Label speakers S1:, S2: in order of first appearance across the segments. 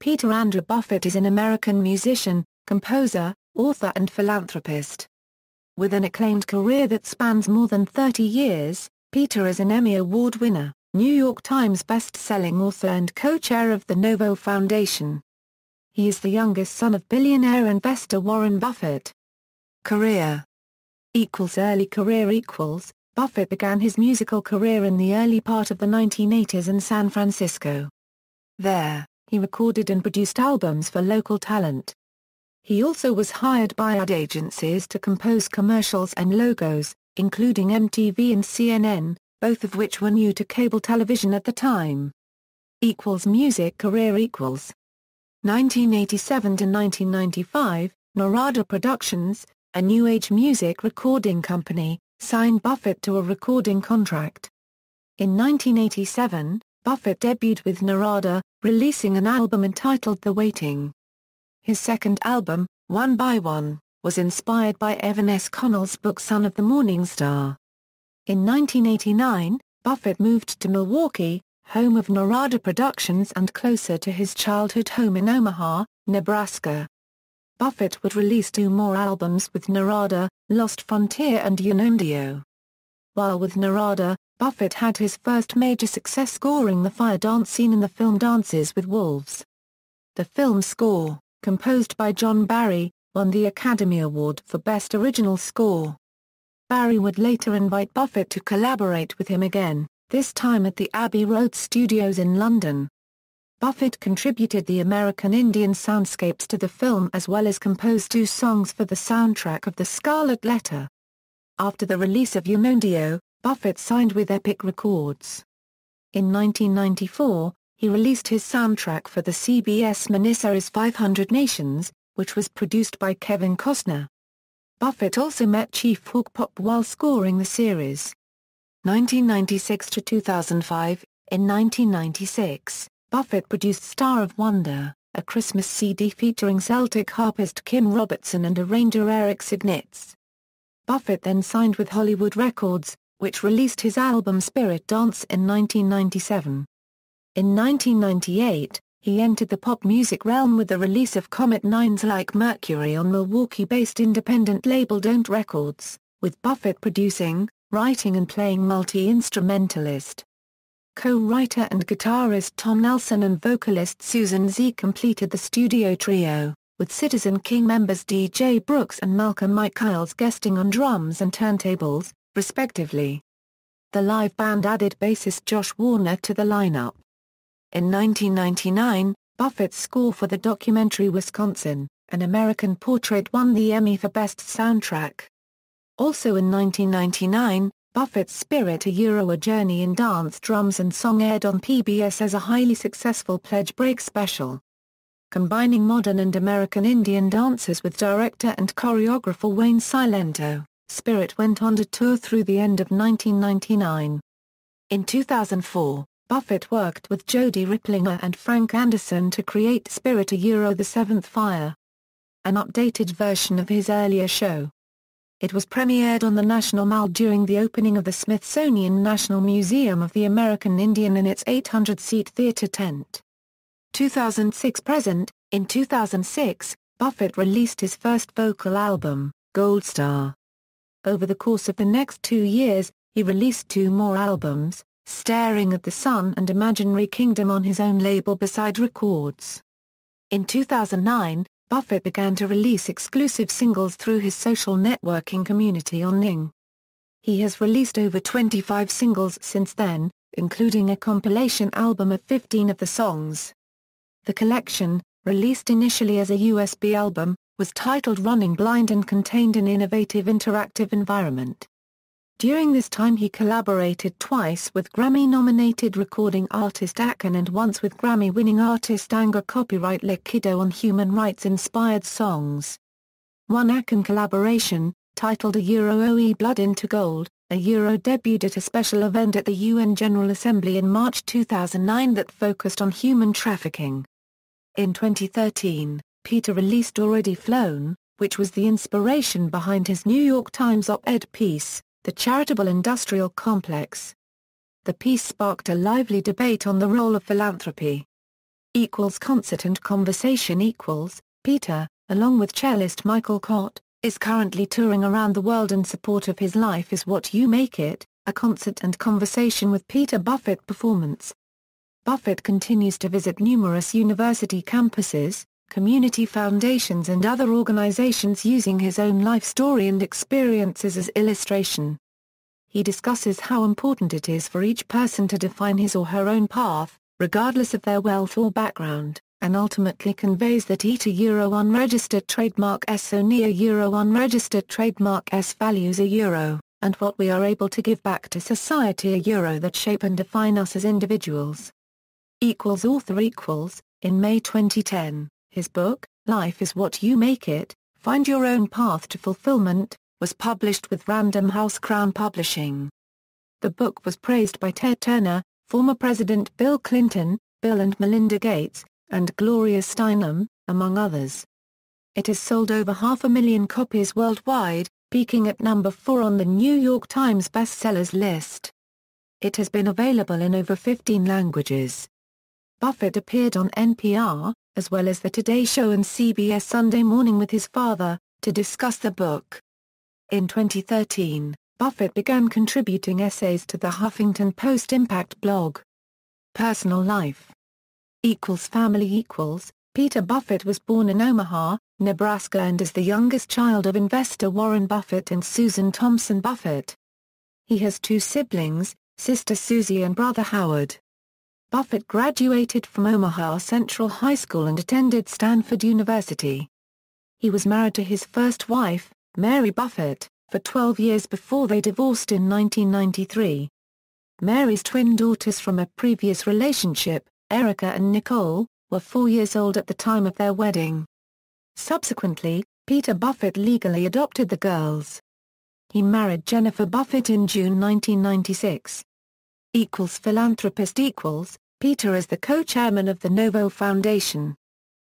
S1: Peter Andrew Buffett is an American musician, composer, author and philanthropist. With an acclaimed career that spans more than 30 years, Peter is an Emmy Award winner, New York Times best-selling author and co-chair of the NoVo Foundation. He is the youngest son of billionaire investor Warren Buffett. Career Early career Buffett began his musical career in the early part of the 1980s in San Francisco. There, he recorded and produced albums for local talent. He also was hired by ad agencies to compose commercials and logos, including MTV and CNN, both of which were new to cable television at the time. Music career 1987 to 1995, Narada Productions, a new age music recording company, signed Buffett to a recording contract. In 1987, Buffett debuted with Narada, releasing an album entitled The Waiting. His second album, One by One, was inspired by Evan S. Connell's book Son of the Morning Star. In 1989, Buffett moved to Milwaukee, home of Narada Productions and closer to his childhood home in Omaha, Nebraska. Buffett would release 2 more albums with Narada, Lost Frontier and Unondio. While with Narada, Buffett had his first major success scoring the fire dance scene in the film Dances with Wolves. The film's score, composed by John Barry, won the Academy Award for Best Original Score. Barry would later invite Buffett to collaborate with him again, this time at the Abbey Road Studios in London. Buffett contributed the American Indian soundscapes to the film as well as composed 2 songs for the soundtrack of The Scarlet Letter. After the release of Unondio, Buffett signed with Epic Records. In 1994, he released his soundtrack for the CBS miniseries 500 Nations, which was produced by Kevin Costner. Buffett also met Chief Hawk Pop while scoring the series. 1996 to 2005, in 1996, Buffett produced Star of Wonder, a Christmas CD featuring Celtic harpist Kim Robertson and arranger Eric Signitz. Buffett then signed with Hollywood Records, which released his album Spirit Dance in 1997. In 1998, he entered the pop music realm with the release of Comet 9's Like Mercury on Milwaukee-based independent label Don't Records, with Buffett producing, writing and playing multi-instrumentalist. Co-writer and guitarist Tom Nelson and vocalist Susan Z completed the studio trio, with Citizen King members DJ Brooks and Malcolm Michaels guesting on drums and turntables, respectively. The live band added bassist Josh Warner to the lineup. In 1999, Buffett's score for the documentary Wisconsin, An American Portrait won the Emmy for Best Soundtrack. Also in 1999, Buffett's Spirit A Journey in Dance Drums and Song aired on PBS as a highly successful pledge break special. Combining modern and American Indian dances with director and choreographer Wayne Silento, Spirit went on to tour through the end of 1999. In 2004, Buffett worked with Jody Ripplinger and Frank Anderson to create Spirit The Seventh Fire, an updated version of his earlier show. It was premiered on the National Mall during the opening of the Smithsonian National Museum of the American Indian in its 800-seat theater tent. 2006-present, in 2006, Buffett released his first vocal album, Gold Star. Over the course of the next 2 years, he released 2 more albums, Staring at the Sun and Imaginary Kingdom on his own label Beside Records. In 2009, Buffett began to release exclusive singles through his social networking community on Ning. He has released over 25 singles since then, including a compilation album of 15 of the songs. The collection, released initially as a USB album, was titled Running Blind and contained an innovative interactive environment. During this time he collaborated twice with Grammy-nominated recording artist Akon and once with Grammy-winning artist Anga copyright Likido on human rights-inspired songs. One Akon collaboration, titled OE Blood into Gold, debuted at a special event at the UN General Assembly in March 2009 that focused on human trafficking. In 2013, Peter released Already Flown, which was the inspiration behind his New York Times op-ed piece, The Charitable Industrial Complex. The piece sparked a lively debate on the role of philanthropy. Concert and conversation Peter, along with cellist Michael Cott, is currently touring around the world in support of his Life is What You Make It, a concert and conversation with Peter Buffett performance. Buffett continues to visit numerous university campuses, community foundations and other organizations using his own life story and experiences as illustration. He discusses how important it is for each person to define his or her own path, regardless of their wealth or background, and ultimately conveys that unregistered trademark S only unregistered trademark S values and what we are able to give back to society that shape and define us as individuals. Author in May 2010, his book, Life is What You Make It, Find Your Own Path to Fulfillment, was published with Random House Crown Publishing. The book was praised by Ted Turner, former President Bill Clinton, Bill and Melinda Gates, and Gloria Steinem, among others. It has sold over 500,000 copies worldwide, peaking at number 4 on the New York Times bestsellers list. It has been available in over 15 languages. Buffett appeared on NPR, as well as The Today Show and CBS Sunday Morning with his father, to discuss the book. In 2013, Buffett began contributing essays to the Huffington Post Impact blog. Personal life Family Peter Buffett was born in Omaha, Nebraska and is the youngest child of investor Warren Buffett and Susan Thompson Buffett. He has 2 siblings, sister Susie and brother Howard. Buffett graduated from Omaha Central High School and attended Stanford University. He was married to his first wife, Mary Buffett, for 12 years before they divorced in 1993. Mary's twin daughters from a previous relationship, Erica and Nicole, were 4 years old at the time of their wedding. Subsequently, Peter Buffett legally adopted the girls. He married Jennifer Buffett in June 1996. Philanthropist Peter is the co-chairman of the NoVo Foundation,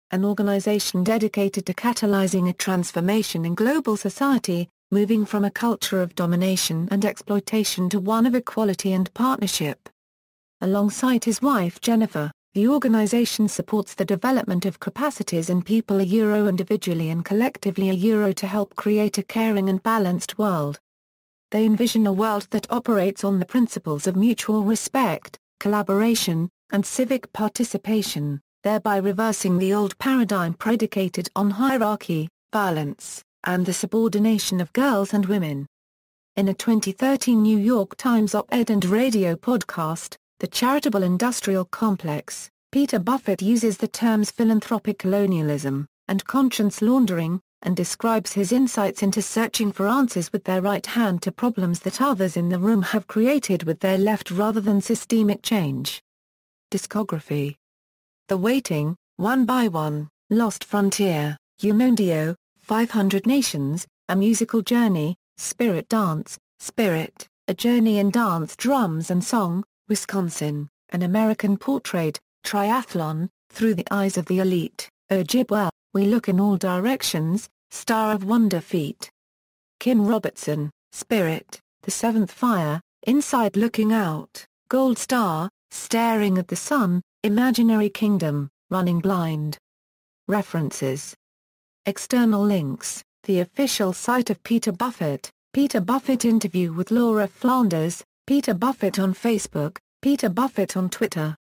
S1: an organization dedicated to catalyzing a transformation in global society, moving from a culture of domination and exploitation to one of equality and partnership. Alongside his wife Jennifer, the organization supports the development of capacities in people individually and collectively to help create a caring and balanced world. They envision a world that operates on the principles of mutual respect, collaboration, and civic participation, thereby reversing the old paradigm predicated on hierarchy, violence, and the subordination of girls and women. In a 2013 New York Times op-ed and radio podcast, The Charitable Industrial Complex, Peter Buffett uses the terms philanthropic colonialism and conscience laundering, and describes his insights into searching for answers with their right hand to problems that others in the room have created with their left rather than systemic change. Discography: The Waiting, One by One, Lost Frontier, Umondio, 500 Nations, A Musical Journey, Spirit Dance, Spirit, A Journey in Dance Drums and Song, Wisconsin, An American Portrait, Triathlon, Through the Eyes of the Elite, Ojibwe, We Look in All Directions, Star of Wonder Feet. Kim Robertson, Spirit, The Seventh Fire, Inside Looking Out, Gold Star, Staring at the Sun, Imaginary Kingdom, Running Blind. References. External links: the official site of Peter Buffett, Peter Buffett interview with Laura Flanders, Peter Buffett on Facebook, Peter Buffett on Twitter.